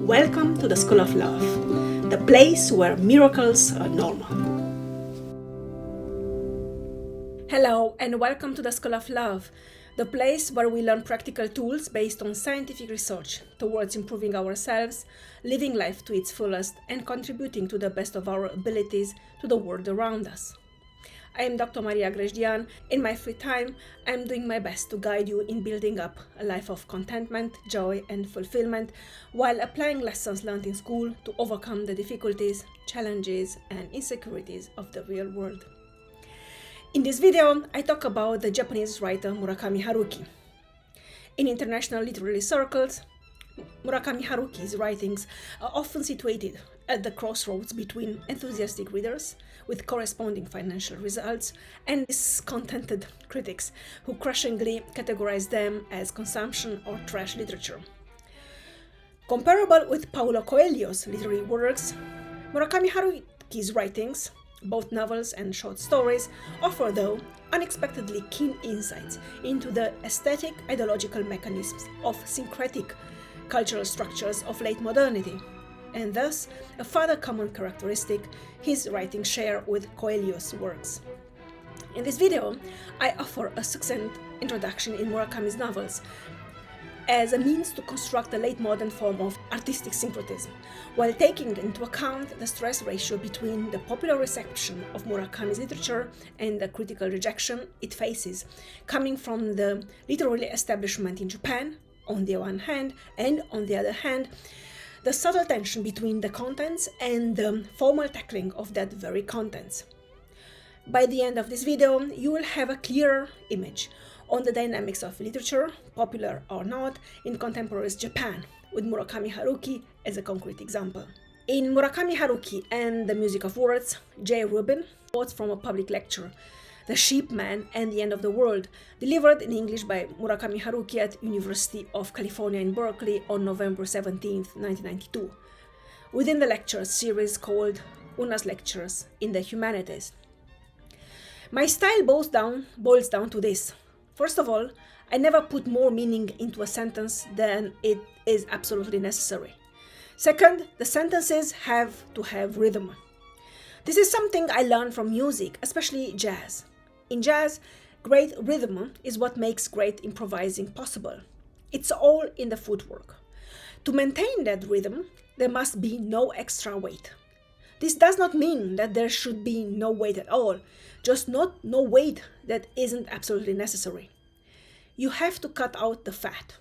Welcome to the School of Love, the place where miracles are normal. Hello and welcome to the School of Love, the place where we learn practical tools based on scientific research towards improving ourselves, living life to its fullest, and contributing to the best of our abilities to the world around us. I am Dr. Grajdian. In my free time, I am doing my best to guide you in building up a life of contentment, joy, and fulfillment while applying lessons learned in school to overcome the difficulties, challenges, and insecurities of the real world. In this video, I talk about the Japanese writer Murakami Haruki. In international literary circles, Murakami Haruki's writings are often situated at the crossroads between enthusiastic readers with corresponding financial results and discontented critics who crushingly categorize them as consumption or trash literature. Comparable with Paulo Coelho's literary works, Murakami Haruki's writings, both novels and short stories, offer, though, unexpectedly keen insights into the aesthetic ideological mechanisms of syncretic cultural structures of late modernity, and thus a further common characteristic his writings share with Coelho's works. In this video, I offer a succinct introduction in Murakami's novels as a means to construct a late modern form of artistic syncretism, while taking into account the stress ratio between the popular reception of Murakami's literature and the critical rejection it faces, coming from the literary establishment in Japan, on the one hand, and on the other hand, the subtle tension between the contents and the formal tackling of that very contents. By the end of this video, you will have a clearer image on the dynamics of literature, popular or not, in contemporary Japan, with Murakami Haruki as a concrete example. In Murakami Haruki and the Music of Words, J. Rubin quotes from a public lecture, The Sheep Man and the End of the World, delivered in English by Murakami Haruki at University of California in Berkeley on November 17, 1992, within the lecture series called Una's Lectures in the Humanities. My style boils down to this. First of all, I never put more meaning into a sentence than it is absolutely necessary. Second, the sentences have to have rhythm. This is something I learned from music, especially jazz. In jazz, great rhythm is what makes great improvising possible. It's all in the footwork. To maintain that rhythm, there must be no extra weight. This does not mean that there should be no weight at all, just no weight that isn't absolutely necessary. You have to cut out the fat.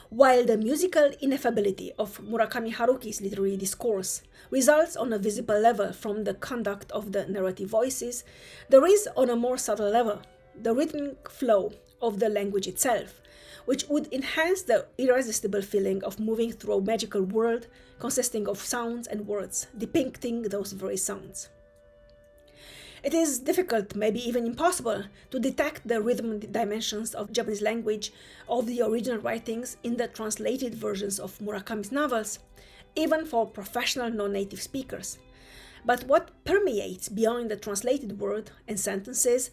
While the musical ineffability of Murakami Haruki's literary discourse results on a visible level from the conduct of the narrative voices, there is, on a more subtle level, the rhythmic flow of the language itself, which would enhance the irresistible feeling of moving through a magical world consisting of sounds and words depicting those very sounds. It is difficult, maybe even impossible, to detect the rhythm dimensions of Japanese language of the original writings in the translated versions of Murakami's novels, even for professional non-native speakers. But what permeates beyond the translated word and sentences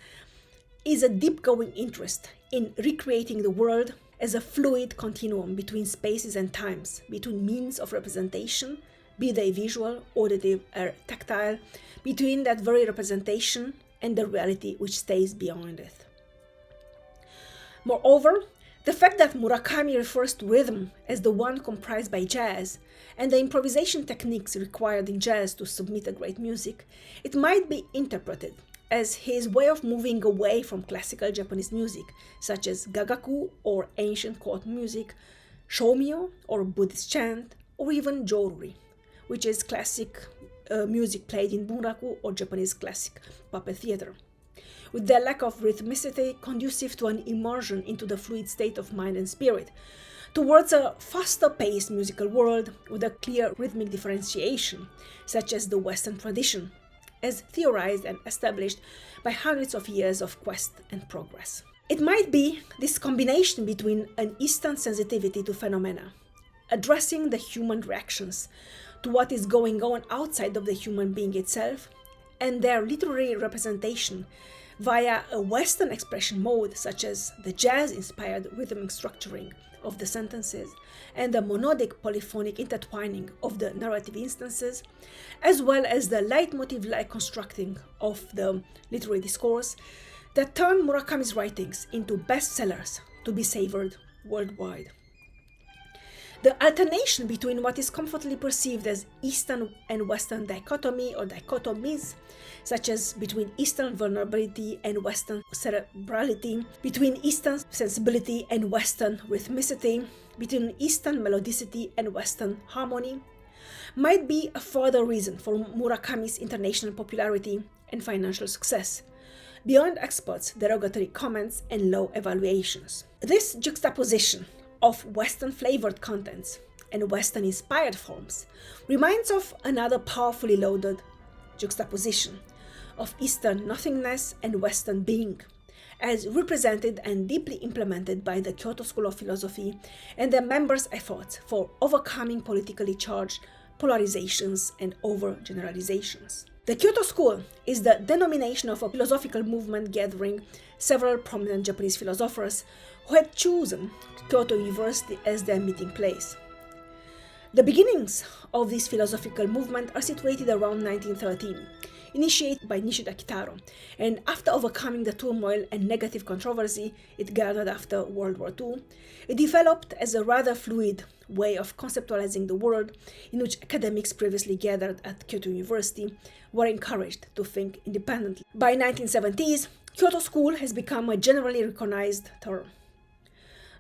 is a deep-going interest in recreating the world as a fluid continuum between spaces and times, between means of representation, be they visual, auditive, or tactile, between that very representation and the reality which stays beyond it. Moreover, the fact that Murakami refers to rhythm as the one comprised by jazz and the improvisation techniques required in jazz to submit a great music, it might be interpreted as his way of moving away from classical Japanese music, such as gagaku or ancient court music, shomyo or Buddhist chant, or even joruri, which is classic music played in bunraku or Japanese classic puppet theater, with their lack of rhythmicity conducive to an immersion into the fluid state of mind and spirit, towards a faster-paced musical world with a clear rhythmic differentiation, such as the Western tradition, as theorized and established by hundreds of years of quest and progress. It might be this combination between an Eastern sensitivity to phenomena, addressing the human reactions to what is going on outside of the human being itself, and their literary representation via a Western expression mode such as the jazz-inspired rhythmic structuring of the sentences and the monodic polyphonic intertwining of the narrative instances, as well as the leitmotif-like constructing of the literary discourse that turned Murakami's writings into bestsellers to be savored worldwide. The alternation between what is comfortably perceived as Eastern and Western dichotomy or dichotomies, such as between Eastern vulnerability and Western cerebrality, between Eastern sensibility and Western rhythmicity, between Eastern melodicity and Western harmony, might be a further reason for Murakami's international popularity and financial success, beyond experts' derogatory comments and low evaluations. This juxtaposition of Western-flavored contents and Western-inspired forms reminds of another powerfully loaded juxtaposition of Eastern nothingness and Western being, as represented and deeply implemented by the Kyoto School of Philosophy and their members' efforts for overcoming politically charged polarizations and overgeneralizations. The Kyoto School is the denomination of a philosophical movement gathering several prominent Japanese philosophers who had chosen Kyoto University as their meeting place. The beginnings of this philosophical movement are situated around 1913, initiated by Nishida Kitaro, and after overcoming the turmoil and negative controversy it gathered after World War II, it developed as a rather fluid way of conceptualizing the world in which academics previously gathered at Kyoto University were encouraged to think independently. By 1970s, Kyoto School has become a generally recognized term.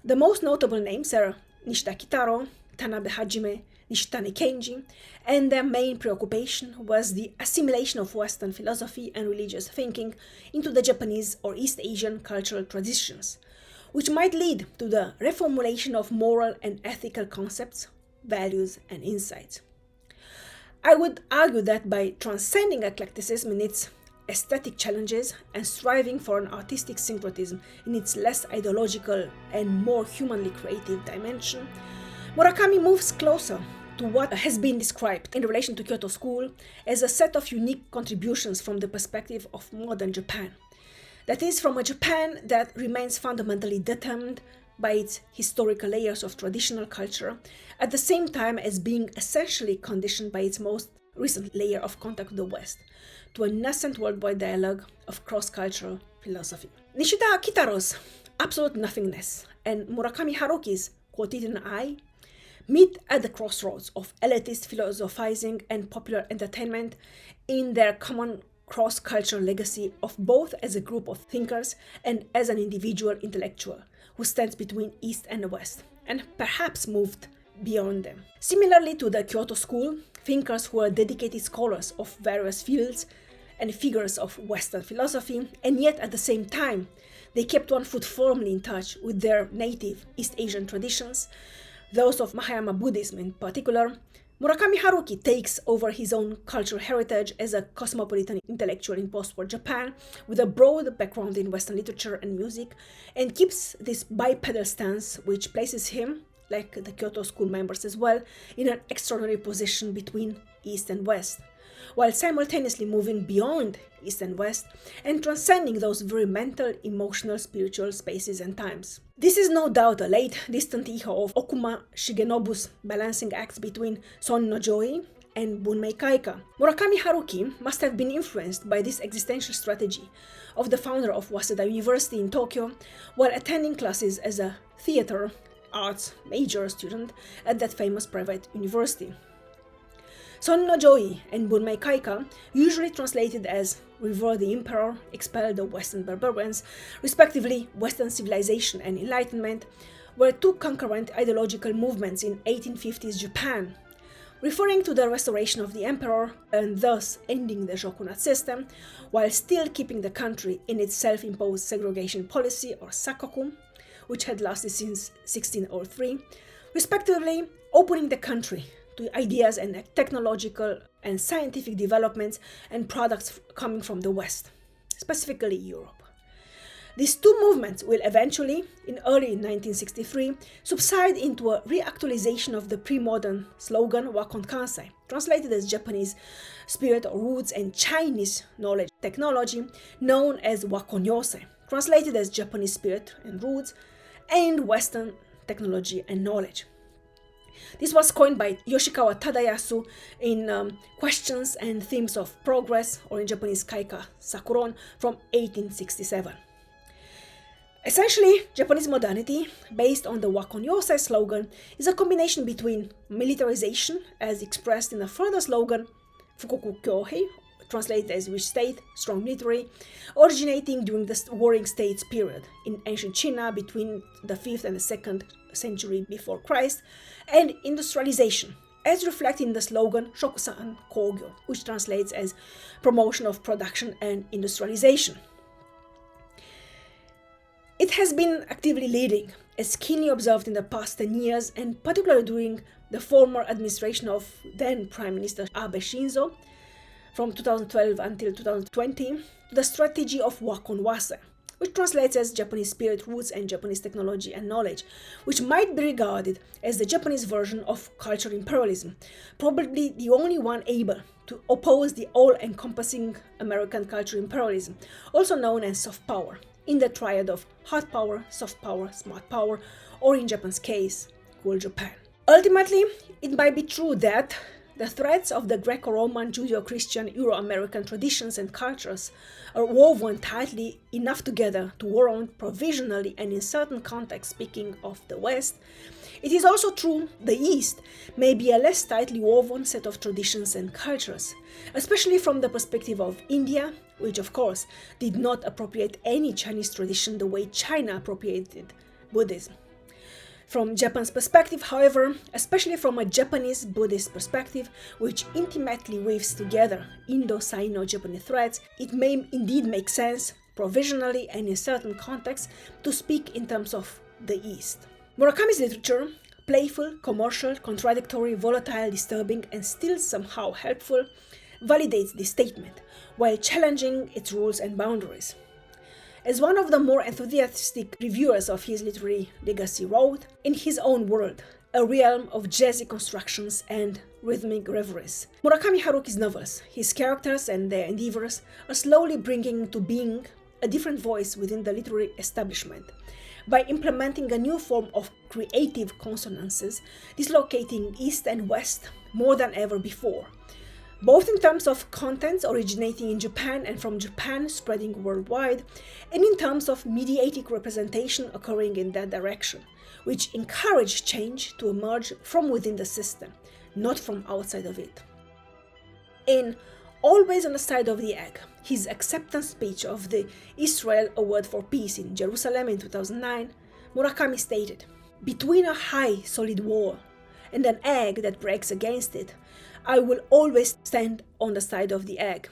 The most notable names are Nishida Kitaro, Tanabe Hajime, Nishitani Kenji, and their main preoccupation was the assimilation of Western philosophy and religious thinking into the Japanese or East Asian cultural traditions, which might lead to the reformulation of moral and ethical concepts, values, and insights. I would argue that by transcending eclecticism in its aesthetic challenges and striving for an artistic syncretism in its less ideological and more humanly creative dimension, Murakami moves closer to what has been described in relation to Kyoto School as a set of unique contributions from the perspective of modern Japan. That is, from a Japan that remains fundamentally determined by its historical layers of traditional culture, at the same time as being essentially conditioned by its most recent layer of contact with the West, to a nascent worldwide dialogue of cross-cultural philosophy. Nishida Kitaro's absolute nothingness and Murakami Haruki's quotidian eye meet at the crossroads of elitist philosophizing and popular entertainment in their common cross-cultural legacy of both as a group of thinkers and as an individual intellectual who stands between East and West, and perhaps moved beyond them. Similarly to the Kyoto School, thinkers who are dedicated scholars of various fields and figures of Western philosophy, and yet at the same time, they kept one foot firmly in touch with their native East Asian traditions, those of Mahayana Buddhism in particular. Murakami Haruki takes over his own cultural heritage as a cosmopolitan intellectual in post-war Japan with a broad background in Western literature and music, and keeps this bipedal stance which places him, like the Kyoto School members as well, in an extraordinary position between East and West, while simultaneously moving beyond East and West and transcending those very mental, emotional, spiritual spaces and times. This is no doubt a late, distant echo of Okuma Shigenobu's balancing acts between Son no Joi and Bunmei Kaika. Murakami Haruki must have been influenced by this existential strategy of the founder of Waseda University in Tokyo while attending classes as a theater arts major student at that famous private university. Son no Joi and Bunmei Kaika, usually translated as Revere the Emperor, Expel the Western Barbarians, respectively Western Civilization and Enlightenment, were two concurrent ideological movements in 1850s Japan, referring to the restoration of the emperor and thus ending the shogunate system, while still keeping the country in its self-imposed segregation policy or sakoku, which had lasted since 1603, respectively opening the country to ideas and technological and scientific developments and products coming from the West, specifically Europe. These two movements will eventually, in early 1963, subside into a reactualization of the pre-modern slogan Wakon Kansai, translated as Japanese spirit or roots and Chinese knowledge technology, known as Wakon Yosei, translated as Japanese spirit and roots, and Western technology, and knowledge. This was coined by Yoshikawa Tadayasu in Questions and Themes of Progress, or in Japanese Kaika Sakuron, from 1867. Essentially, Japanese modernity, based on the Wakon Yosai slogan, is a combination between militarization, as expressed in a further slogan, Fukoku Kyohei, translated as rich state, strong military, originating during the Warring States period in ancient China between the 5th and the 2nd century before Christ, and industrialization, as reflected in the slogan Shokusan Kogyo, which translates as promotion of production and industrialization. It has been actively leading, as keenly observed in the past 10 years, and particularly during the former administration of then Prime Minister Abe Shinzo, from 2012 until 2020, to the strategy of Wakon Wase, which translates as Japanese spirit roots and Japanese technology and knowledge, which might be regarded as the Japanese version of cultural imperialism, probably the only one able to oppose the all-encompassing American cultural imperialism, also known as soft power, in the triad of hard power, soft power, smart power, or in Japan's case, cool Japan. Ultimately, it might be true that the threads of the Greco-Roman, Judeo-Christian, Euro-American traditions and cultures are woven tightly enough together to warrant provisionally and in certain contexts, speaking of the West. It is also true the East may be a less tightly woven set of traditions and cultures, especially from the perspective of India, which of course did not appropriate any Chinese tradition the way China appropriated Buddhism. From Japan's perspective, however, especially from a Japanese Buddhist perspective, which intimately weaves together Indo-Sino-Japanese threads, it may indeed make sense, provisionally and in certain contexts, to speak in terms of the East. Murakami's literature, playful, commercial, contradictory, volatile, disturbing, and still somehow helpful, validates this statement, while challenging its rules and boundaries. As one of the more enthusiastic reviewers of his literary legacy wrote, in his own world, a realm of jazzy constructions and rhythmic reveries. Murakami Haruki's novels, his characters and their endeavors are slowly bringing into being a different voice within the literary establishment, by implementing a new form of creative consonances, dislocating East and West more than ever before, both in terms of contents originating in Japan and from Japan spreading worldwide, and in terms of mediatic representation occurring in that direction, which encourage change to emerge from within the system, not from outside of it. In Always on the Side of the Egg, his acceptance speech of the Israel Award for Peace in Jerusalem in 2009, Murakami stated, "Between a high, solid wall and an egg that breaks against it, I will always stand on the side of the egg.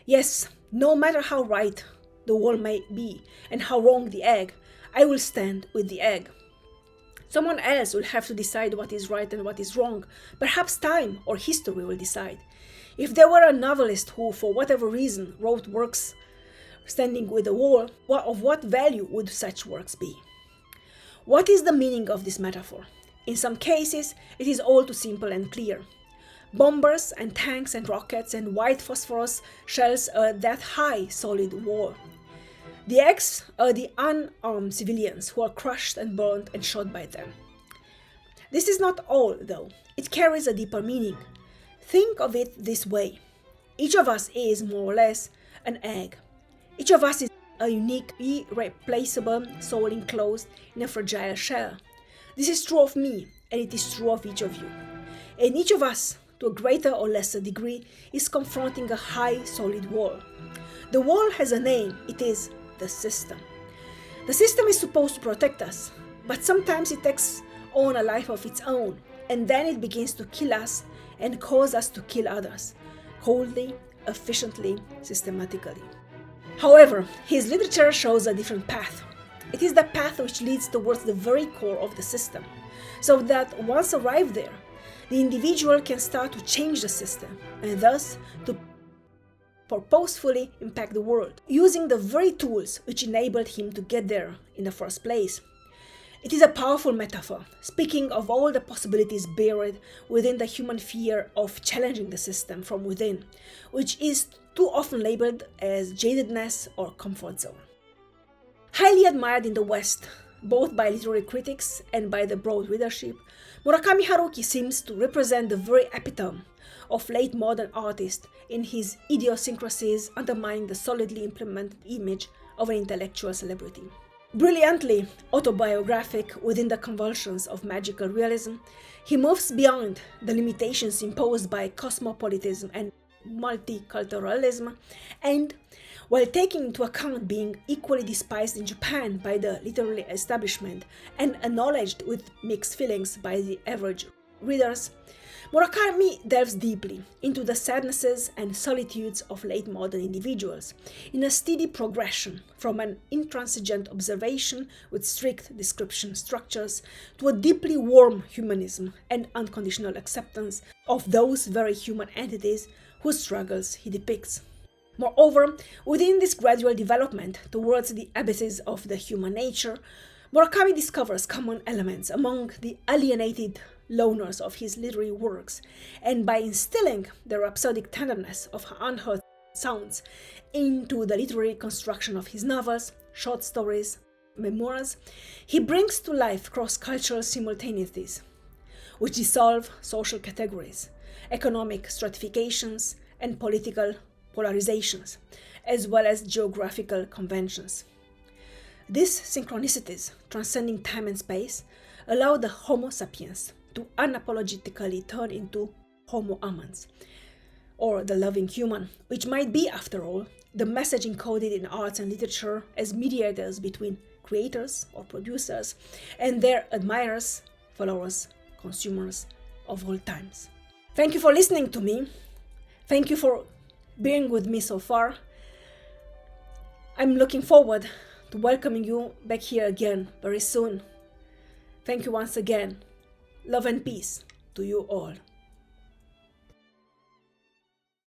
Yes, no matter how right the wall may be and how wrong the egg, I will stand with the egg. Someone else will have to decide what is right and what is wrong. Perhaps time or history will decide. If there were a novelist who, for whatever reason, wrote works standing with a wall, of what value would such works be? What is the meaning of this metaphor? In some cases, it is all too simple and clear. Bombers and tanks and rockets and white phosphorus shells are that high, solid wall. The eggs are the unarmed civilians who are crushed and burned and shot by them. This is not all, though. It carries a deeper meaning. Think of it this way. Each of us is, more or less, an egg. Each of us is a unique, irreplaceable soul enclosed in a fragile shell. This is true of me, and it is true of each of you. And each of us, to a greater or lesser degree, is confronting a high, solid wall. The wall has a name. It is the system. The system is supposed to protect us, but sometimes it takes on a life of its own, and then it begins to kill us and cause us to kill others, coldly, efficiently, systematically. However, his literature shows a different path. It is the path which leads towards the very core of the system, so that once arrived there, the individual can start to change the system, and thus to purposefully impact the world, using the very tools which enabled him to get there in the first place. It is a powerful metaphor, speaking of all the possibilities buried within the human fear of challenging the system from within, which is too often labeled as jadedness or comfort zone. Highly admired in the West both by literary critics and by the broad readership, Murakami Haruki seems to represent the very epitome of late modern artist in his idiosyncrasies undermining the solidly implemented image of an intellectual celebrity. Brilliantly autobiographic within the convulsions of magical realism, he moves beyond the limitations imposed by cosmopolitanism and multiculturalism, and while taking into account being equally despised in Japan by the literary establishment and acknowledged with mixed feelings by the average readers, Murakami delves deeply into the sadnesses and solitudes of late modern individuals, in a steady progression from an intransigent observation with strict description structures to a deeply warm humanism and unconditional acceptance of those very human entities whose struggles he depicts. Moreover, within this gradual development towards the abysses of the human nature, Murakami discovers common elements among the alienated loners of his literary works, and by instilling the rhapsodic tenderness of unheard sounds into the literary construction of his novels, short stories, memoirs, he brings to life cross-cultural simultaneities, which dissolve social categories, economic stratifications, and political polarizations, as well as geographical conventions. These synchronicities, transcending time and space, allow the Homo sapiens to unapologetically turn into Homo amans, or the loving human, which might be, after all, the message encoded in arts and literature as mediators between creators or producers and their admirers, followers, consumers of all times. Thank you for listening to me. Thank you for being with me so far. I'm looking forward to welcoming you back here again very soon. Thank you once again. Love and peace to you all.